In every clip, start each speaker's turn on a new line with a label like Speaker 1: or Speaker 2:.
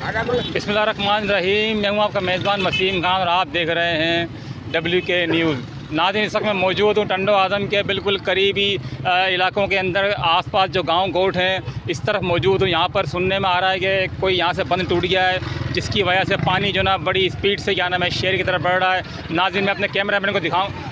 Speaker 1: बिस्मिल्लाहिर्रहमानिर्रहीम। मैं हूँ आपका मेज़बान वसीम खान और आप देख रहे हैं WK न्यूज़। नाज़रीन, इस वक्त मैं मौजूद हूँ टंडो आदम के बिल्कुल करीबी इलाकों के अंदर, आसपास जो गांव गोठ हैं इस तरफ मौजूद हूँ। यहाँ पर सुनने में आ रहा है कि कोई यहाँ से बंद टूट गया है, जिसकी वजह से पानी जो ना बड़ी स्पीड से क्या नाम है शहर की तरफ बढ़ रहा है। नाज़रीन, मैं अपने कैमरामैन को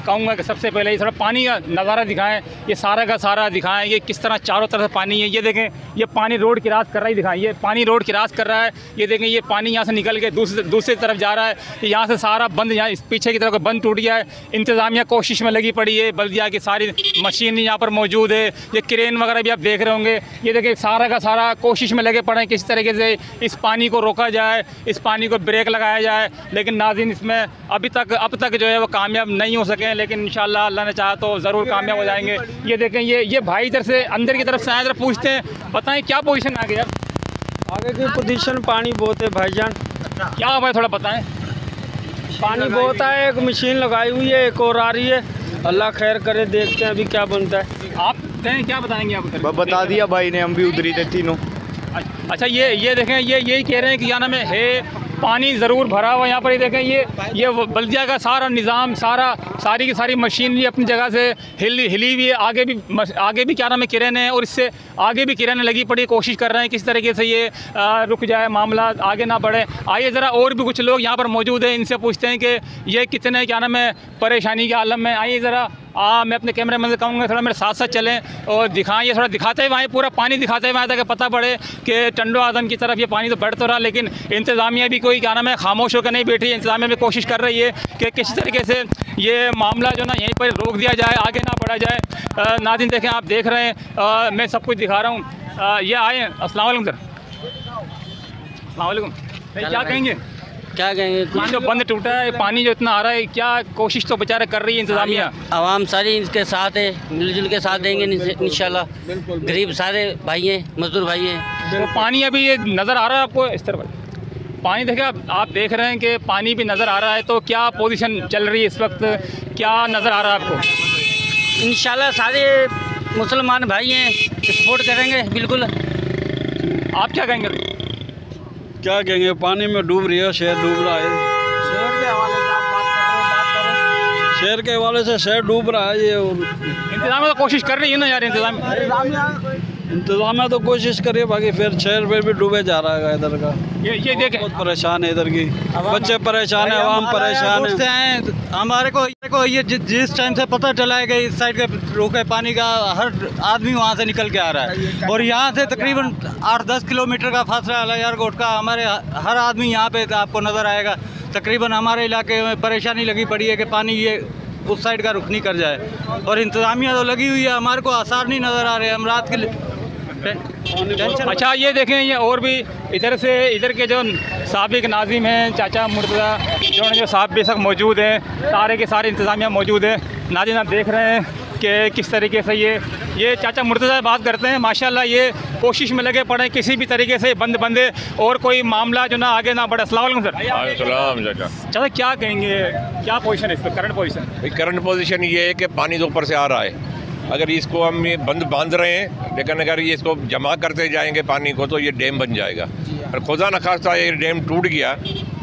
Speaker 1: कहूँगा कि सबसे पहले ये थोड़ा पानी का नज़ारा दिखाएँ, ये सारा का सारा दिखाएँ, ये किस तरह चारों तरफ से पानी है। ये देखें, ये पानी रोड क्रॉस कर रहा है, दिखाएँ, ये पानी रोड क्रॉस कर रहा है। ये देखें, ये पानी यहाँ से निकल के दूसरी तरफ जा रहा है। यहाँ से सारा बंद, यहाँ इस पीछे की तरफ बंद टूट गया है। इंतज़ामिया कोशिश में लगी पड़ी है, बल्दिया की सारी मशीन यहाँ पर मौजूद है, ये क्रेन वगैरह भी आप देख रहे होंगे। ये देखिए, सारा का सारा कोशिश में लगे पड़े हैं किस तरीके से इस पानी को रोका जाए, इस पानी को ब्रेक लगाया जाए। लेकिन नाज़रीन, इसमें अब तक जो है वो कामयाब नहीं हो सके, लेकिन इंशाअल्लाह अल्लाह ने चाहा तो ज़रूर कामयाब हो जाएंगे। ये देखें, ये भाई इधर से अंदर की तरफ से आए, इधर पूछते हैं, बताएं क्या पोजीशन आ गया?
Speaker 2: आगे की पोजीशन पानी बहुत है भाईजान।
Speaker 1: क्या हुआ है थोड़ा बताएं।
Speaker 2: पानी बहुत है, एक मशीन लगाई हुई है, एक और आ रही है। अल्लाह खैर करे, देखते हैं अभी क्या बनता है।
Speaker 1: आप क्या बताएंगे? आप
Speaker 3: बता दिया भाई ने, हम भी उधरी थे तीनों।
Speaker 1: अच्छा, ये देखें, ये यही कह रहे हैं कि क्या नाम है पानी ज़रूर भरा हुआ यहाँ पर। ये देखें, ये बल्दिया का सारा निज़ाम, सारी की सारी मशीनरी अपनी जगह से हिली हुई है। आगे भी क्या नाम है किरण है, और इससे आगे भी किरण लगी पड़ी, कोशिश कर रहे हैं किस तरीके से ये रुक जाए, मामला आगे ना बढ़े। आइए ज़रा और भी कुछ लोग यहाँ पर मौजूद हैं, इनसे पूछते हैं कि ये कितने क्या नाम है परेशानी के आलम में। आइए ज़रा, मैं अपने कैमरे मैन से कहूँगा थोड़ा मेरे साथ चलें और दिखाएं, ये थोड़ा दिखाते हुए आए, पूरा पानी दिखाते हुए आए ताकि पता पड़े कि टंडो आदम की तरफ ये पानी तो बढ़ तो रहा, लेकिन इंतज़ामिया भी कोई क्या नाम है खामोश होकर नहीं बैठी है। इंतज़ामिया भी कोशिश कर रही है कि किस तरीके से ये मामला जो ना यहीं पर रोक दिया जाए, आगे ना बढ़ा जाए। नाज़रीन देखें, आप देख रहे हैं, मैं सब कुछ दिखा रहा हूँ। ये आए, अस्सलाम वालेकुम सर। अस्सलाम वालेकुम। क्या कहेंगे? ये जो बंद टूटा है, पानी जो इतना आ रहा है, क्या कोशिश तो बेचारे कर रही है इंतज़ामिया?
Speaker 4: आवाम सारी इनके साथ है, मिलजुल के साथ देंगे इंशाल्लाह। गरीब सारे भाई हैं, मजदूर भाई हैं।
Speaker 1: तो पानी अभी ये नज़र आ रहा है आपको इस तरफ? पानी देखे, आप देख रहे हैं कि पानी भी नज़र आ रहा है, तो क्या पोजीशन चल रही है इस वक्त, क्या नज़र आ रहा है आपको?
Speaker 4: इंशाल्लाह सारे मुसलमान भाई हैं, सपोर्ट करेंगे बिल्कुल।
Speaker 1: आप क्या कहेंगे?
Speaker 2: क्या कहेंगे, पानी में डूब रही है, शहर डूब रहा है। शहर के हवाले से शहर डूब रहा है। ये
Speaker 1: इंतज़ाम तो कोशिश कर रही है ना यार,
Speaker 2: इंतजाम तो कोशिश करिए, बाकी फिर शहर में भी डूबे जा रहा है इधर का।
Speaker 1: ये देखें,
Speaker 2: बहुत परेशान है इधर की, बच्चे परेशान है, आवाम परेशान है।
Speaker 5: हमारे को ये जिस टाइम से पता चला है कि इस साइड के रोके पानी का, हर आदमी वहाँ से निकल के आ रहा है, और यहाँ से तकरीबन 8-10 किलोमीटर का फासला है यारकोट का। हमारे हर आदमी यहाँ पे आपको नज़र आएगा। तकरीबन हमारे इलाके में परेशानी लगी पड़ी है कि पानी ये उस साइड का रुख नहीं कर जाए, और इंतज़ामिया तो लगी हुई है, हमारे को आसार नहीं नज़र आ रहे। हम रात के
Speaker 1: अच्छा, ये देखें, ये और भी इधर के जो साबिक नाज़िम हैं चाचा मुर्तज़ा, जो साहब बेशक मौजूद हैं, सारे के सारे इंतज़ामिया मौजूद हैं। नाज़रीन, आप देख रहे हैं कि किस तरीके से ये चाचा मुर्तज़ा बात करते हैं, माशाल्लाह ये कोशिश में लगे पड़े किसी भी तरीके से बंदे और कोई मामला जो ना आगे ना बढ़े। अस्सलाम वालेकुम सर। चाचा, क्या कहेंगे, क्या पोजीशन है इस पर, करंट पोजीशन?
Speaker 6: करंट पोजीशन ये है कि पानी तो ऊपर से आ रहा है। अगर इसको हम ये बांध रहे हैं, लेकिन अगर ये इसको जमा करते जाएंगे पानी को, तो ये डैम बन जाएगा। और खुदा न खास्ता ये डैम टूट गया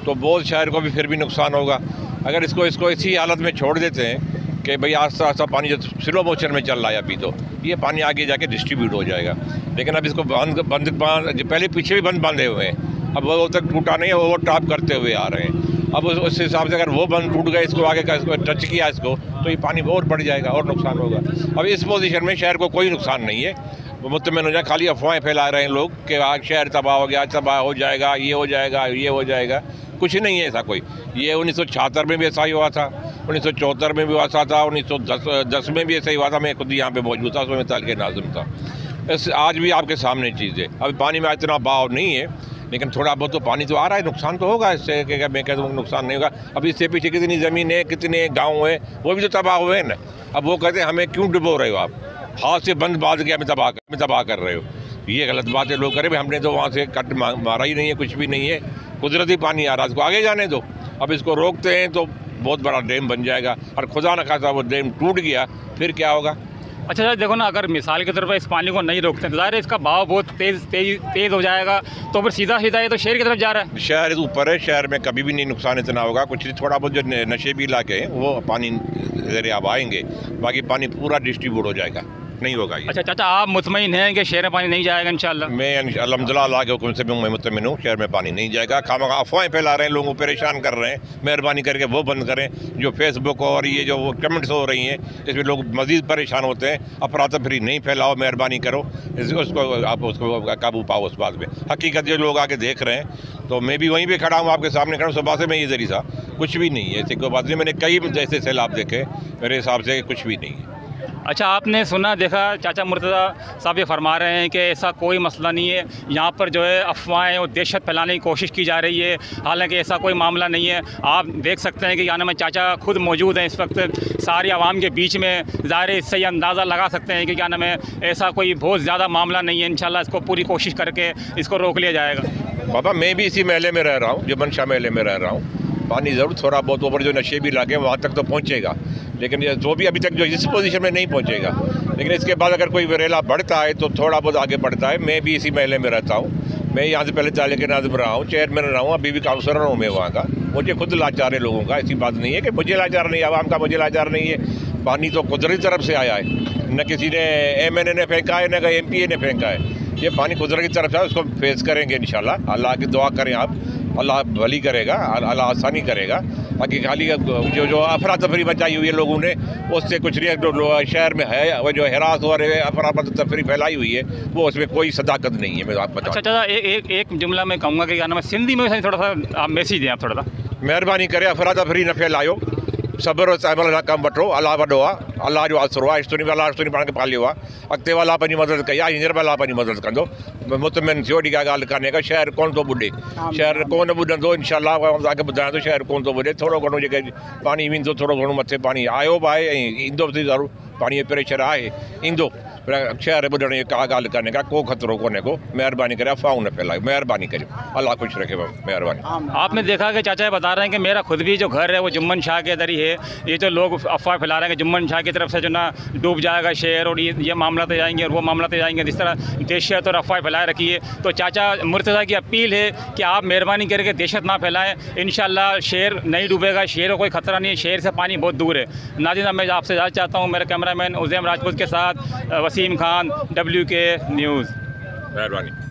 Speaker 6: तो बहुत शहर को भी फिर भी नुकसान होगा। अगर इसको इसी हालत में छोड़ देते हैं कि भाई आस्ता आस्ता पानी जो स्लो मोशन में चल रहा है अभी, तो ये पानी आगे जाके डिस्ट्रीब्यूट हो जाएगा। लेकिन अब इसको बंद पहले पीछे भी बंद बांधे हुए हैं, अब वो तक टूटा नहीं है, ओवर टॉप करते हुए आ रहे हैं। अब उस हिसाब से अगर वो बंद टूट गया, इसको आगे का इसको टच किया इसको, तो ये पानी और बढ़ जाएगा और नुकसान होगा। अब इस पोजीशन में शहर को कोई नुकसान नहीं है, वो मुतमिन हो जाए। खाली अफवाहें फैला रहे हैं लोग कि आज शहर तबाह हो गया, तबाह हो जाएगा, ये हो जाएगा, ये हो जाएगा। कुछ नहीं है ऐसा कोई। ये 1976 में भी ऐसा ही हुआ था, 1974 में भी ऐसा था, 1910 में भी ऐसा ही हुआ था। मैं खुद यहाँ पे मौजूद था, उसमें मैं तालिक़ नाज़िम था। आज भी आपके सामने चीज़ है। अभी पानी में इतना बहाव नहीं है, लेकिन थोड़ा बहुत तो पानी तो आ रहा है, नुकसान तो होगा इससे। कि मैं कहता हूँ नुकसान नहीं होगा। अब इससे पीछे कितनी ज़मीन है, कितने गांव है, वो भी तो तबाह हुए हैं ना। अब वो कहते हैं हमें क्यों डुबो रहे हो आप, हाथ से बंद बांध के हमें तबाह कर रहे हो। ये गलत बात है। लोग करें हमने तो वहाँ से कट मारा ही नहीं है, कुछ भी नहीं है, कुदरती पानी आ रहा है, इसको आगे जाने दो। अब इसको रोकते हैं तो बहुत बड़ा डैम बन जाएगा, और खुदा न खासा वो डैम टूट गया, फिर क्या होगा?
Speaker 1: अच्छा देखो ना, अगर मिसाल के तौर पर इस पानी को नहीं रोकते तो ज़ाहिर है इसका बहाव बहुत तेज़ हो जाएगा, तो फिर सीधा सीधा ये तो शहर की तरफ जा रहा है।
Speaker 6: शहर ऊपर है, शहर में कभी भी नहीं नुकसान इतना होगा। कुछ थोड़ा बहुत जो नशेबी इलाके हैं वो पानी ज़रिए अब आएंगे, बाकी पानी पूरा डिस्ट्रीब्यूट हो जाएगा, नहीं होगा ये।
Speaker 1: अच्छा चाचा, आप मुतमईन हैं कि शहर में पानी नहीं जाएगा इंशाल्लाह?
Speaker 6: मैं अल्हम्दुलिल्लाह अल्लाह के हुक्म से मैं मुतमिन हूँ, शहर में पानी नहीं जाएगा। खामखा अफवाहें फैला रहे हैं, लोगों को परेशान कर रहे हैं, मेहरबानी करके वो बंद करें। जो फेसबुक और ये जो कमेंट्स हो रही हैं इसमें लोग मज़ीद परेशान होते हैं। अफरा तफरी नहीं फैलाओ, मेहरबानी करो, उसको आप उसको काबू पाओ उस बात में। हकीकत जो लोग आके देख रहे हैं, तो मैं भी वहीं पर खड़ा हूँ, आपके सामने खड़ा हूँ, सुबह से मैं ये जरिए था, कुछ भी नहीं है, ऐसी कोई बात नहीं। मैंने कई जैसे सैलाब देखे, मेरे हिसाब से कुछ भी नहीं है।
Speaker 1: अच्छा, आपने सुना देखा चाचा मुर्तज़ा साहब ये फरमा रहे हैं कि ऐसा कोई मसला नहीं है, यहाँ पर जो है अफवाहें और दहशत फैलाने की कोशिश की जा रही है, हालांकि ऐसा कोई मामला नहीं है। आप देख सकते हैं कि यानी में चाचा खुद मौजूद हैं इस वक्त सारी आवाम के बीच में, ज़ाहिर इससे ये अंदाज़ा लगा सकते हैं कि क्या नाम है ऐसा कोई बहुत ज़्यादा मामला नहीं है। इंशाल्लाह इसको पूरी कोशिश करके इसको रोक लिया जाएगा।
Speaker 6: बाबा मैं भी इसी महल्ले में रह रहा हूँ, जुम्मन शाह महल्ले में रह रहा हूँ। पानी ज़रूर थोड़ा बहुत ऊपर जो नशेबी इलाके हैं वहाँ तक तो पहुँचेगा, लेकिन ये जो भी अभी तक जो इस पोजीशन में नहीं पहुँचेगा, लेकिन इसके बाद अगर कोई वरेला बढ़ता है तो थोड़ा बहुत आगे बढ़ता है। मैं भी इसी महल्ले में रहता हूँ, मैं यहाँ से पहले ताले के नाज़िम रहा हूँ, चेयरमैन रहा हूँ, अभी भी काउंसलर हूँ मैं वहाँ का। मुझे खुद लाचार है लोगों का, ऐसी बात नहीं है कि मुझे लाचार नहीं है, आवाम का मुझे लाचार नहीं है। पानी तो कुदरती तरफ से आया है, न किसी ने MNA ने फेंका है, न MPA ने फेंका है। ये पानी कुदरत की तरफ से, उसको फेस करेंगे इंशाल्लाह। अल्लाह की दुआ करें आप, अल्लाह भली करेगा, अल्लाह आसानी करेगा। बाकी खाली जो अफरा तफरी मचाई हुई है लोगों ने, उससे कुछ नहीं। जो शहर में है वो जो हिरास और अफरा तफरी फैलाई हुई है, वो उसमें कोई सदाकत नहीं है। मैं आप बताऊँ।
Speaker 1: अच्छा, एक जुमला मैं कहूँगा कि क्या नाम है सिंधी में थोड़ा सा आप मैसेज दें, आप थोड़ा सा
Speaker 6: मेहरबानी करे, अफरा तफरी न फैलायो, सब्र और सहमल सां कमु वठो। अल्लाह वॾो आहे, अल्लाह जो आसरो आहे, अल्लाह पाण खे पालियो आहे, अॻिते वाला पंहिंजी मदद कई आहे, हींअर अल्लाह पंहिंजी मदद कंदो। मुतमिन थियो, अहिड़ी का ॻाल्हि कान्हे का। शहर कोन थो ॿुॾे, शहर कोन ॿुॾंदो इंशाल्लाह। तव्हांखे ॿुधायां थो, शहर कोन थो ॿुॾे। थोरो घणो जेके पाणी वेंदो, थोरो घणो मथे पाणी आयो बि आहे ऐं ईंदो बि ज़रूरु, पाणीअ जो प्रेशर आहे, ईंदो, पर शहर ॿुॾण जी का ॻाल्हि कान्हे का, को ख़तरो कोन्हे को। मेहरबानी करे अफ़वाहूं न फैलायो, मेहरबानी करियो, अल्लाह ख़ुशि रखे, मेहरबानी।
Speaker 1: आपने देखा कि चाचा बता रहे हैं कि मेरा खुद भी जो घर है वो जुम्मन शाह के अंदर ही है। ये जो लोग अफवाह फैला रहे हैं कि जुम्मन शाह की तरफ से जो ना डूब जाएगा शहर और ये मामला तो जाएंगे और वो मामला तो जाएंगे, जिस तरह दहशत और अफवाह फैलाए रखी है। तो चाचा मुर्तज़ा की अपील है कि आप मेहरबानी करके दहशत ना फैलाएं। इंशाल्लाह शहर नहीं डूबेगा, शहर को कोई ख़तरा नहीं है, शहर से पानी बहुत दूर है। नाज़रीन, मैं आपसे इजाज़त चाहता हूँ, मेरे कैमरामैन उज़ैम राजपूत के साथ वसीम खान, WK न्यूज़।
Speaker 6: मेहरबानी।